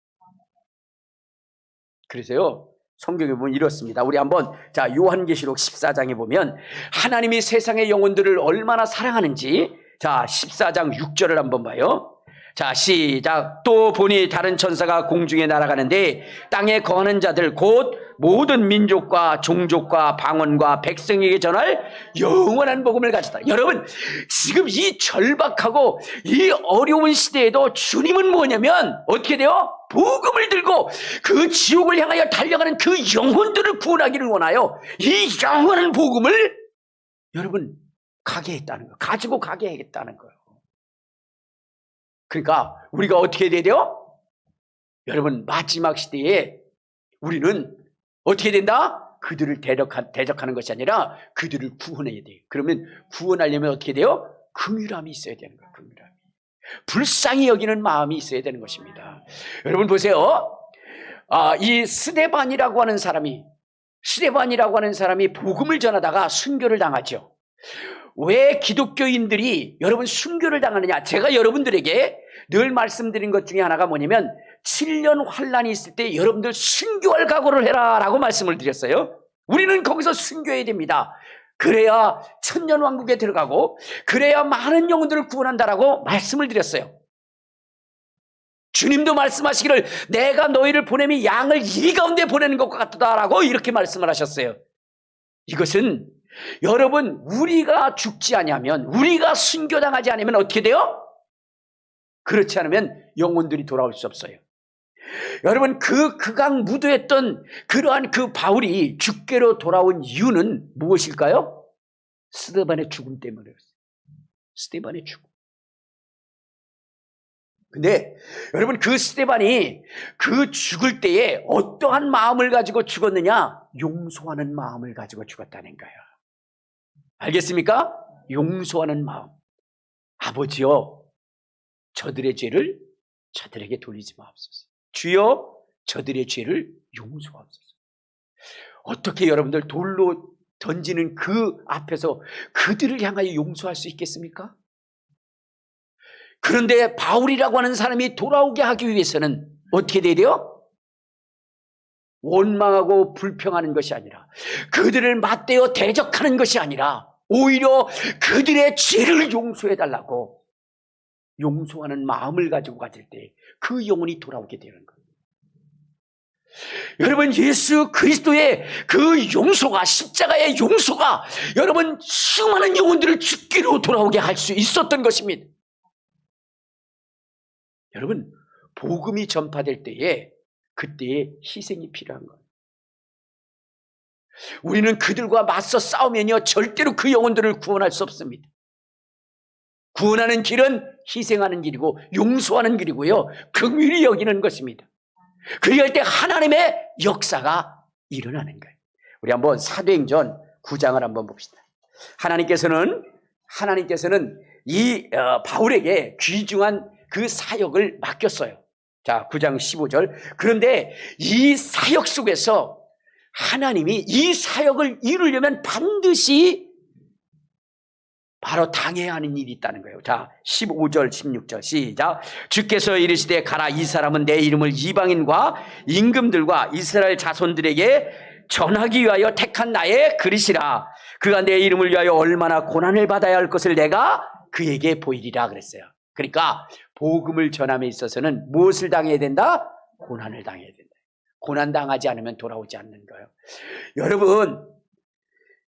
Speaker 1: 그래서요, 성경에 보면 이렇습니다. 우리 한번 요한계시록 14장에 보면 하나님이 세상의 영혼들을 얼마나 사랑하는지, 14장 6절을 한번 봐요. 자, 시작. 또 보니 다른 천사가 공중에 날아가는데 땅에 거하는 자들 곧 모든 민족과 종족과 방언과 백성에게 전할 영원한 복음을 가졌다. 여러분, 지금 이 절박하고 이 어려운 시대에도 주님은 뭐냐면 어떻게 돼요? 복음을 들고 그 지옥을 향하여 달려가는 그 영혼들을 구원하기를 원하여 이 영원한 복음을 여러분 가게 했다는 거예요. 가지고 가게 하겠다는 거예요. 그러니까 우리가 어떻게 해야 돼요? 여러분, 마지막 시대에 우리는 어떻게 된다? 그들을 대적하는 것이 아니라 그들을 구원해야 돼요. 그러면 구원하려면 어떻게 돼요? 긍휼함이 있어야 되는 거예요. 긍휼함이. 불쌍히 여기는 마음이 있어야 되는 것입니다. 여러분 보세요. 이 스데반이라고 하는 사람이 복음을 전하다가 순교를 당하죠. 왜 기독교인들이 여러분 순교를 당하느냐? 제가 여러분들에게 늘 말씀드린 것 중에 하나가 뭐냐면 7년 환란이 있을 때 여러분들 순교할 각오를 해라 라고 말씀을 드렸어요. 우리는 거기서 순교해야 됩니다. 그래야 천년왕국에 들어가고 그래야 많은 영혼들을 구원한다라고 말씀을 드렸어요. 주님도 말씀하시기를 내가 너희를 보내면 양을 이리 가운데 보내는 것과 같다라고 이렇게 말씀을 하셨어요. 이것은 여러분, 우리가 죽지 아니하면, 우리가 순교당하지 않으면 어떻게 돼요? 그렇지 않으면 영혼들이 돌아올 수 없어요. 여러분, 극악 무도했던 그러한 그 바울이 주께로 돌아온 이유는 무엇일까요? 스데반의 죽음 때문이었어요. 스데반의 죽음. 근데 여러분, 그 스데반이 그 죽을 때에 어떠한 마음을 가지고 죽었느냐? 용서하는 마음을 가지고 죽었다는 거예요. 알겠습니까? 용서하는 마음. 아버지여, 저들의 죄를 저들에게 돌리지 마옵소서. 주여, 저들의 죄를 용서하옵소서. 어떻게 여러분들 돌로 던지는 그 앞에서 그들을 향하여 용서할 수 있겠습니까? 그런데 바울이라고 하는 사람이 돌아오게 하기 위해서는 어떻게 돼야 돼요? 원망하고 불평하는 것이 아니라, 그들을 맞대어 대적하는 것이 아니라 오히려 그들의 죄를 용서해달라고 용서하는 마음을 가지고 가질 때 그 영혼이 돌아오게 되는 거예요. 여러분, 예수 그리스도의 그 용서가, 십자가의 용서가 여러분 수많은 영혼들을 죽기로 돌아오게 할 수 있었던 것입니다. 여러분, 복음이 전파될 때에 그때의 희생이 필요한 거예요. 우리는 그들과 맞서 싸우면요 절대로 그 영혼들을 구원할 수 없습니다. 구원하는 길은 희생하는 길이고 용서하는 길이고요, 긍휼히 여기는 것입니다. 그리할 때 하나님의 역사가 일어나는 거예요. 우리 한번 사도행전 9장을 한번 봅시다. 하나님께서는 이 바울에게 귀중한 그 사역을 맡겼어요. 자, 9장 15절. 그런데 이 사역 속에서 하나님이 이 사역을 이루려면 반드시 바로 당해야 하는 일이 있다는 거예요. 자, 15절 16절 시작. 주께서 이르시되 가라, 이 사람은 내 이름을 이방인과 임금들과 이스라엘 자손들에게 전하기 위하여 택한 나의 그릇이라. 그가 내 이름을 위하여 얼마나 고난을 받아야 할 것을 내가 그에게 보이리라 그랬어요. 그러니까 복음을 전함에 있어서는 무엇을 당해야 된다? 고난을 당해야 된다. 고난당하지 않으면 돌아오지 않는 거예요. 여러분,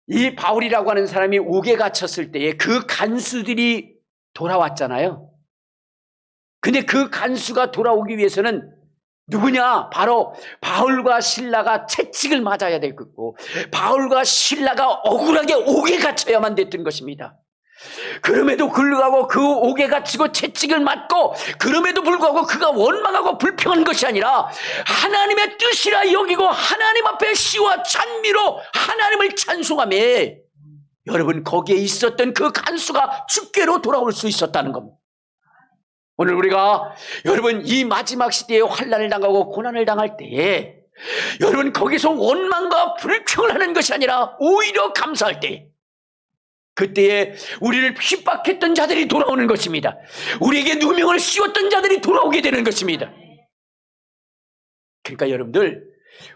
Speaker 1: 이 바울이라고 하는 사람이 옥에 갇혔을 때에 그 간수들이 돌아왔잖아요. 근데 그 간수가 돌아오기 위해서는 누구냐? 바로 바울과 실라가 채찍을 맞아야 될 거고, 바울과 실라가 억울하게 옥에 갇혀야만 됐던 것입니다. 그럼에도 불구하고 그 옥에 갇히고 채찍을 맞고, 그럼에도 불구하고 그가 원망하고 불평한 것이 아니라 하나님의 뜻이라 여기고 하나님 앞에 시와 찬미로 하나님을 찬송하며 여러분 거기에 있었던 그 간수가 주께로 돌아올 수 있었다는 겁니다. 오늘 우리가 여러분 이 마지막 시대에 환난을 당하고 고난을 당할 때에 여러분 거기서 원망과 불평을 하는 것이 아니라 오히려 감사할 때, 그때에 우리를 핍박했던 자들이 돌아오는 것입니다. 우리에게 누명을 씌웠던 자들이 돌아오게 되는 것입니다. 그러니까 여러분들,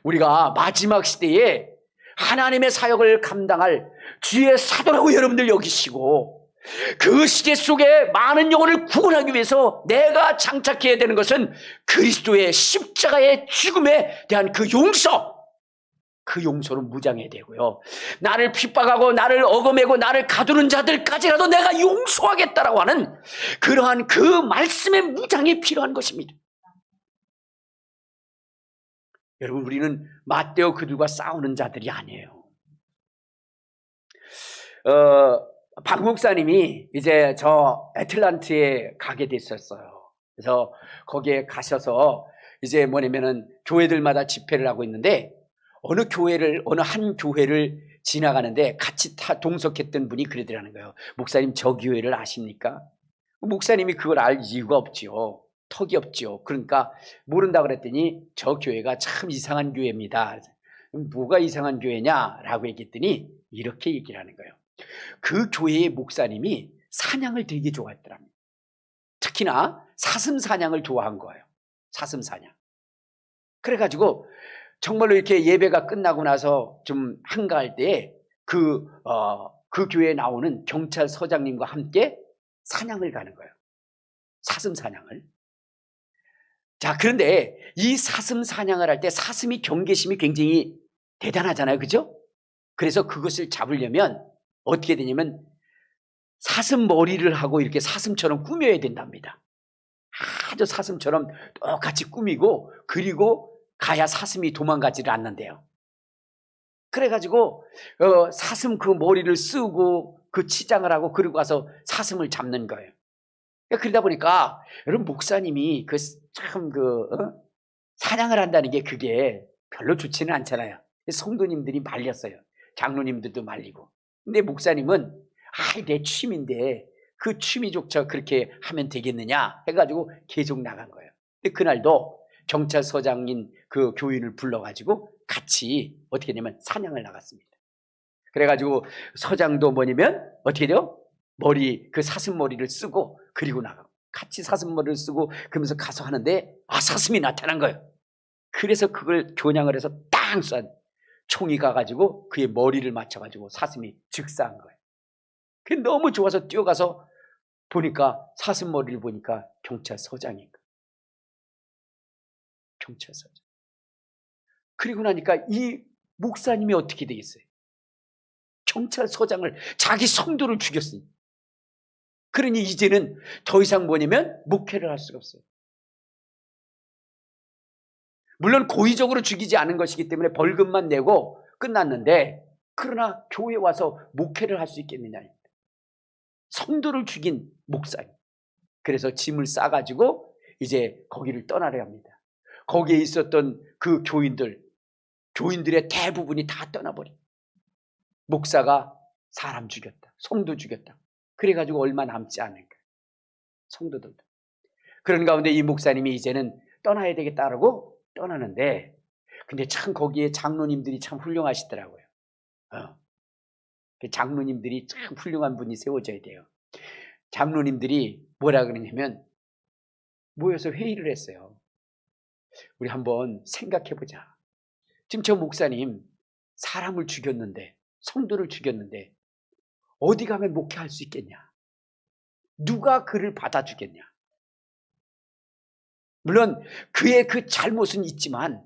Speaker 1: 우리가 마지막 시대에 하나님의 사역을 감당할 주의 사도라고 여러분들 여기시고, 그 시대 속에 많은 영혼을 구원하기 위해서 내가 장착해야 되는 것은 그리스도의 십자가의 죽음에 대한 그 용서, 그 용서로 무장해야 되고요, 나를 핍박하고 나를 어거매고 나를 가두는 자들까지라도 내가 용서하겠다라고 하는 그러한 그 말씀의 무장이 필요한 것입니다. 여러분, 우리는 맞대어 그들과 싸우는 자들이 아니에요. 박 목사님이 이제 저 애틀란트에 가게 됐었어요. 그래서 거기에 가셔서 이제 뭐냐면은 교회들마다 집회를 하고 있는데, 어느 한 교회를 지나가는데 같이 동석했던 분이 그러더라는 거예요. 목사님, 저 교회를 아십니까? 목사님이 그걸 알 이유가 없지요. 턱이 없지요. 그러니까 모른다 그랬더니 저 교회가 참 이상한 교회입니다. 뭐가 이상한 교회냐라고 얘기했더니 이렇게 얘기를 하는 거예요. 그 교회의 목사님이 사냥을 되게 좋아했더랍니다. 특히나 사슴 사냥을 좋아한 거예요. 사슴 사냥. 그래가지고 정말로 이렇게 예배가 끝나고 나서 좀 한가할 때에 그 교회에 나오는 경찰서장님과 함께 사냥을 가는 거예요. 사슴 사냥을. 자, 그런데 이 사슴 사냥을 할 때 사슴이 경계심이 굉장히 대단하잖아요. 그죠? 그래서 그것을 잡으려면 어떻게 되냐면 사슴 머리를 하고 이렇게 사슴처럼 꾸며야 된답니다. 아주 사슴처럼 똑같이 꾸미고, 그리고 가야 사슴이 도망가지를 않는데요. 그래가지고 사슴 그 머리를 쓰고 그 치장을 하고 그리고 가서 사슴을 잡는 거예요. 그러다 보니까 여러분, 목사님이 사냥을 한다는 게 그게 별로 좋지는 않잖아요. 성도님들이 말렸어요. 장로님들도 말리고. 근데 목사님은 내 취미인데 그 취미조차 그렇게 하면 되겠느냐 해가지고 계속 나간 거예요. 근데 그날도 경찰서장인 그 교인을 불러가지고 같이 어떻게 되냐면 사냥을 나갔습니다. 그래가지고 서장도 뭐냐면 어떻게 돼요? 그 사슴 머리를 쓰고 그리고 나가고 같이 사슴 머리를 쓰고 그러면서 가서 하는데 사슴이 나타난 거예요. 그래서 그걸 겨냥을 해서 땅 쏜 총이 가가지고 그의 머리를 맞춰가지고 사슴이 즉사한 거예요. 그게 너무 좋아서 뛰어가서 보니까 사슴머리를 보니까 경찰서장인가. 경찰서장. 그리고 나니까 이 목사님이 어떻게 되겠어요? 경찰서장을, 자기 성도를 죽였으니. 그러니 이제는 더 이상 뭐냐면 목회를 할 수가 없어요. 물론 고의적으로 죽이지 않은 것이기 때문에 벌금만 내고 끝났는데, 그러나 교회에 와서 목회를 할 수 있겠느냐. 성도를 죽인 목사님. 그래서 짐을 싸가지고 이제 거기를 떠나려 합니다. 거기에 있었던 그 교인들의 대부분이 다 떠나버린. 목사가 사람 죽였다, 성도 죽였다. 그래가지고 얼마 남지 않은 거예요, 성도들도. 그런 가운데 이 목사님이 이제는 떠나야 되겠다라고 떠나는데, 근데 참 거기에 장로님들이 참 훌륭하시더라고요. 장로님들이 참 훌륭한 분이 세워져야 돼요. 장로님들이 뭐라 그러냐면 모여서 회의를 했어요. 우리 한번 생각해보자. 지금 저 목사님 사람을 죽였는데, 성도를 죽였는데 어디 가면 목회할 수 있겠냐? 누가 그를 받아주겠냐? 물론 그의 그 잘못은 있지만,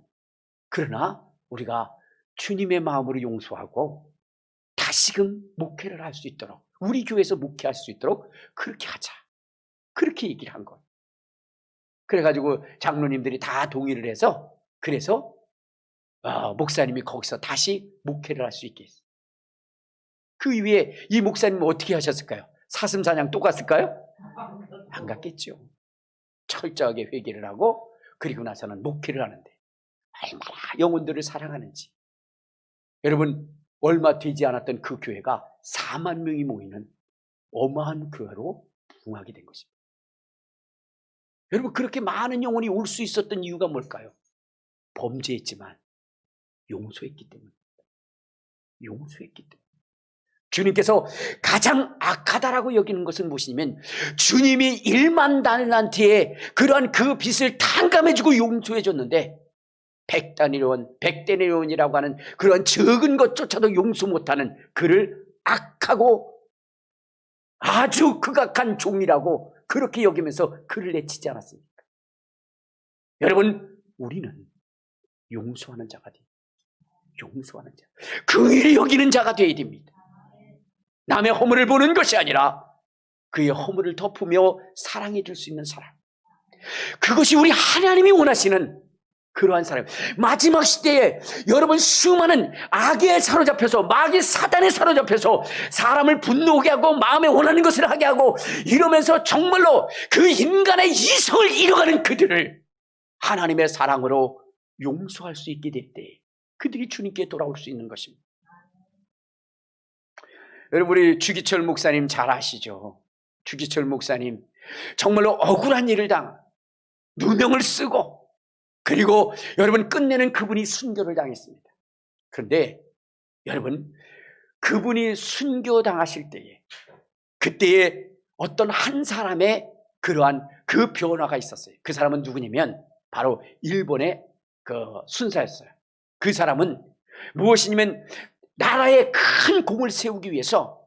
Speaker 1: 그러나 우리가 주님의 마음으로 용서하고 다시금 목회를 할 수 있도록, 우리 교회에서 목회할 수 있도록 그렇게 하자. 그렇게 얘기를 한 거예요. 그래가지고 장로님들이 다 동의를 해서, 그래서 목사님이 거기서 다시 목회를 할 수 있게 했어요. 그 이후에 이 목사님은 어떻게 하셨을까요? 사슴 사냥 또 갔을까요? 안 갔겠죠. 철저하게 회개를 하고, 그리고 나서는 목회를 하는데 얼마나 영혼들을 사랑하는지. 여러분, 얼마 되지 않았던 그 교회가 4만 명이 모이는 어마한 교회로 부흥하게 된 것입니다. 여러분, 그렇게 많은 영혼이 올 수 있었던 이유가 뭘까요? 범죄했지만 용서했기 때문입니다. 용서했기 때문에. 주님께서 가장 악하다라고 여기는 것은 무엇이냐면, 주님이 1만 달란트의 그러한 그 빚을 탕감해주고 용서해줬는데 100데나리온이라고 하는 그런 적은 것조차도 용서 못하는 그를 악하고 아주 극악한 종이라고 그렇게 여기면서 그를 내치지 않았습니까? 여러분, 우리는 용서하는 자가 돼요. 용서하는 자, 긍휼히 여기는 자가 되어야 됩니다. 남의 허물을 보는 것이 아니라 그의 허물을 덮으며 사랑해 줄 수 있는 사람, 그것이 우리 하나님이 원하시는 그러한 사람. 마지막 시대에 여러분, 수많은 악에 사로잡혀서, 마귀 사단에 사로잡혀서 사람을 분노하게 하고 마음에 원하는 것을 하게 하고 이러면서 정말로 그 인간의 이성을 잃어가는 그들을 하나님의 사랑으로 용서할 수 있게 될 때 그들이 주님께 돌아올 수 있는 것입니다. 여러분, 우리 주기철 목사님 잘 아시죠? 주기철 목사님 정말로 억울한 일을 누명을 쓰고, 그리고 여러분 끝내는 그분이 순교를 당했습니다. 그런데 여러분, 그분이 순교당하실 때에, 그때에 어떤 한 사람의 그러한 그 변화가 있었어요. 그 사람은 누구냐면 바로 일본의 그 순사였어요. 그 사람은 무엇이냐면 나라에 큰 공을 세우기 위해서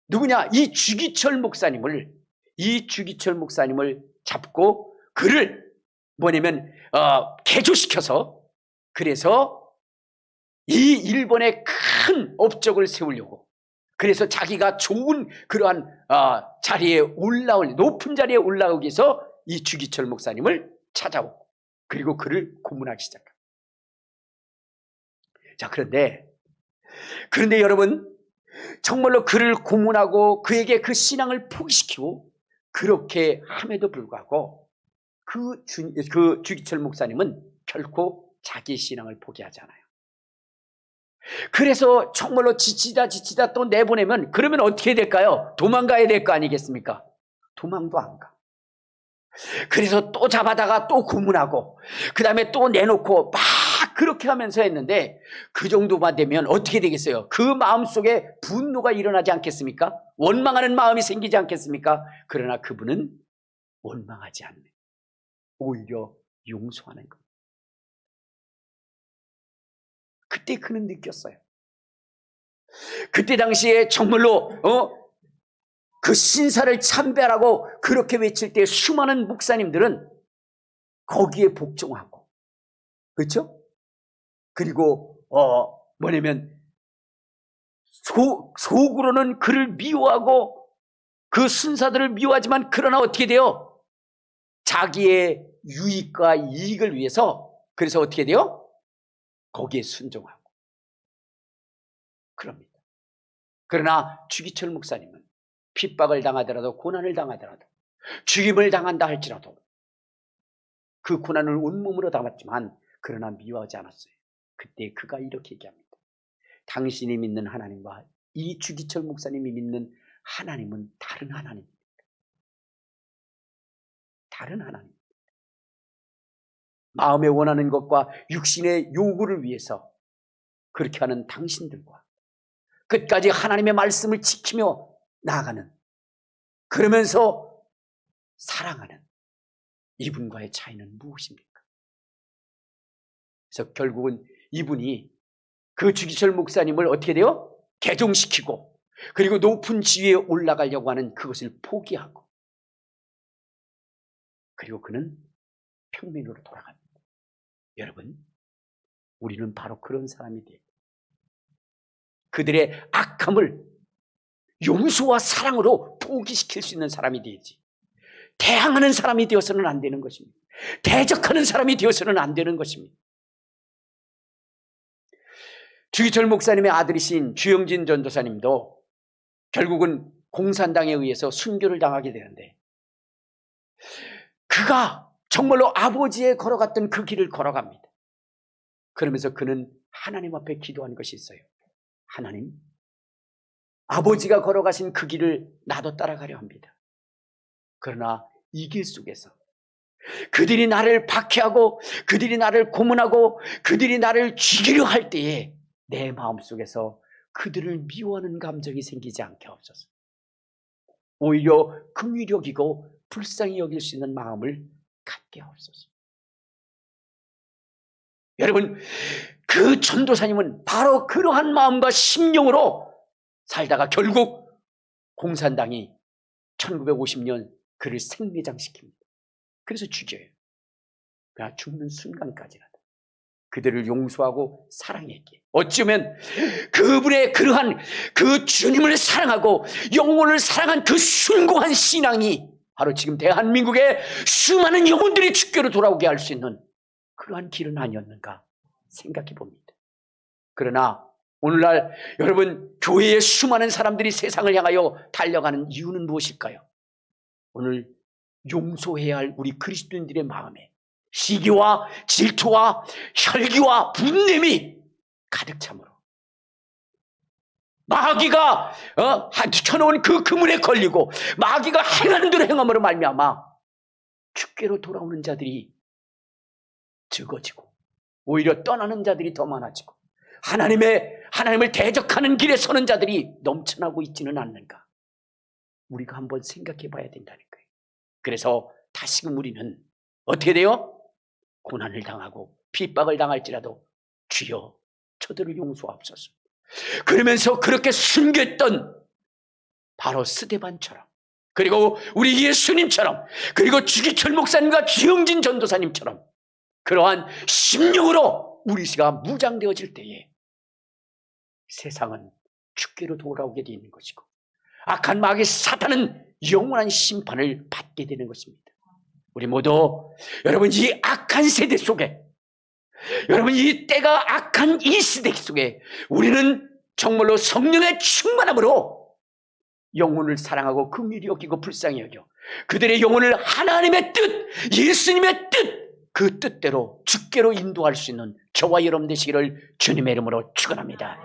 Speaker 1: 누구냐? 이 주기철 목사님을 잡고 그를 뭐냐면 개조시켜서, 그래서 이 일본의 큰 업적을 세우려고, 그래서 자기가 좋은 그러한 높은 자리에 올라오기 위해서 이 주기철 목사님을 찾아오고, 그리고 그를 고문하기 시작합니다. 자, 그런데 여러분, 정말로 그를 고문하고 그에게 그 신앙을 포기시키고 그렇게 함에도 불구하고 그 주기철 목사님은 결코 자기 신앙을 포기하지 않아요. 그래서 정말로 지치다 또 내보내면, 그러면 어떻게 될까요? 도망가야 될 거 아니겠습니까? 도망도 안 가. 그래서 또 잡아다가 또 고문하고, 그 다음에 또 내놓고 막 그렇게 하면서 했는데, 그 정도만 되면 어떻게 되겠어요? 그 마음속에 분노가 일어나지 않겠습니까? 원망하는 마음이 생기지 않겠습니까? 그러나 그분은 원망하지 않는, 오히려 용서하는 것. 그때 그는 느꼈어요. 그때 당시에 정말로 그 신사를 참배하라고 그렇게 외칠 때 수많은 목사님들은 거기에 복종하고, 그렇죠? 그리고 뭐냐면 속으로는 그를 미워하고 그 순사들을 미워하지만, 그러나 어떻게 돼요? 자기의 유익과 이익을 위해서, 그래서 어떻게 돼요? 거기에 순종하고 그럽니다. 그러나 주기철 목사님은 핍박을 당하더라도, 고난을 당하더라도, 죽임을 당한다 할지라도 그 고난을 온몸으로 담았지만 그러나 미워하지 않았어요. 그때 그가 이렇게 얘기합니다. 당신이 믿는 하나님과 이 주기철 목사님이 믿는 하나님은 다른 하나님입니다. 다른 하나님. 마음에 원하는 것과 육신의 요구를 위해서 그렇게 하는 당신들과 끝까지 하나님의 말씀을 지키며 나아가는, 그러면서 사랑하는 이분과의 차이는 무엇입니까? 그래서 결국은 이분이 그 주기철 목사님을 어떻게 돼요? 개종시키고, 그리고 높은 지위에 올라가려고 하는 그것을 포기하고, 그리고 그는 평민으로 돌아갑니다. 여러분, 우리는 바로 그런 사람이 돼요. 그들의 악함을 용서와 사랑으로 포기시킬 수 있는 사람이 되지, 대항하는 사람이 되어서는 안 되는 것입니다. 대적하는 사람이 되어서는 안 되는 것입니다. 주기철 목사님의 아들이신 주영진 전도사님도 결국은 공산당에 의해서 순교를 당하게 되는데, 그가 정말로 아버지의 걸어갔던 그 길을 걸어갑니다. 그러면서 그는 하나님 앞에 기도한 것이 있어요. 하나님, 아버지가 걸어가신 그 길을 나도 따라가려 합니다. 그러나 이 길 속에서 그들이 나를 박해하고, 그들이 나를 고문하고, 그들이 나를 죽이려 할 때에 내 마음속에서 그들을 미워하는 감정이 생기지 않게 하옵소서. 오히려 긍휼력이고 불쌍히 여길 수 있는 마음을 갖게 하옵소서. 여러분, 그 전도사님은 바로 그러한 마음과 심령으로 살다가 결국 공산당이 1950년 그를 생매장시킵니다. 그래서 죽여요. 그러나 죽는 순간까지라도 그들을 용서하고 사랑했기에, 어쩌면 그분의 그러한 그 주님을 사랑하고 영혼을 사랑한 그 숭고한 신앙이 바로 지금 대한민국의 수많은 영혼들이 주께로 돌아오게 할 수 있는 그러한 길은 아니었는가 생각해 봅니다. 그러나 오늘날 여러분, 교회의 수많은 사람들이 세상을 향하여 달려가는 이유는 무엇일까요? 오늘 용서해야 할 우리 그리스도인들의 마음에 시기와 질투와 혈기와 분냄이 가득 참으로 마귀가 켜놓은 그 그물에 걸리고 마귀가 행하는 대로 행함으로 말미암아 주께로 돌아오는 자들이 적어지고 오히려 떠나는 자들이 더 많아지고 하나님을 대적하는 길에 서는 자들이 넘쳐나고 있지는 않는가? 우리가 한번 생각해 봐야 된다는 거예요. 그래서 다시금 우리는 어떻게 돼요? 고난을 당하고 핍박을 당할지라도 주여 저들을 용서하옵소서. 그러면서 그렇게 순교했던 바로 스데반처럼, 그리고 우리 예수님처럼, 그리고 주기철 목사님과 주영진 전도사님처럼 그러한 심령으로 우리 시가 무장되어질 때에 세상은 주께로 돌아오게 되는 것이고 악한 마귀 사탄은 영원한 심판을 받게 되는 것입니다. 우리 모두 여러분, 이 악한 세대 속에, 여러분 이 때가 악한 이 시대 속에 우리는 정말로 성령의 충만함으로 영혼을 사랑하고 긍휼히 여기고 불쌍히 여겨 그들의 영혼을 하나님의 뜻, 예수님의 뜻, 그 뜻대로 주께로 인도할 수 있는 저와 여러분 되시기를 주님의 이름으로 축원합니다.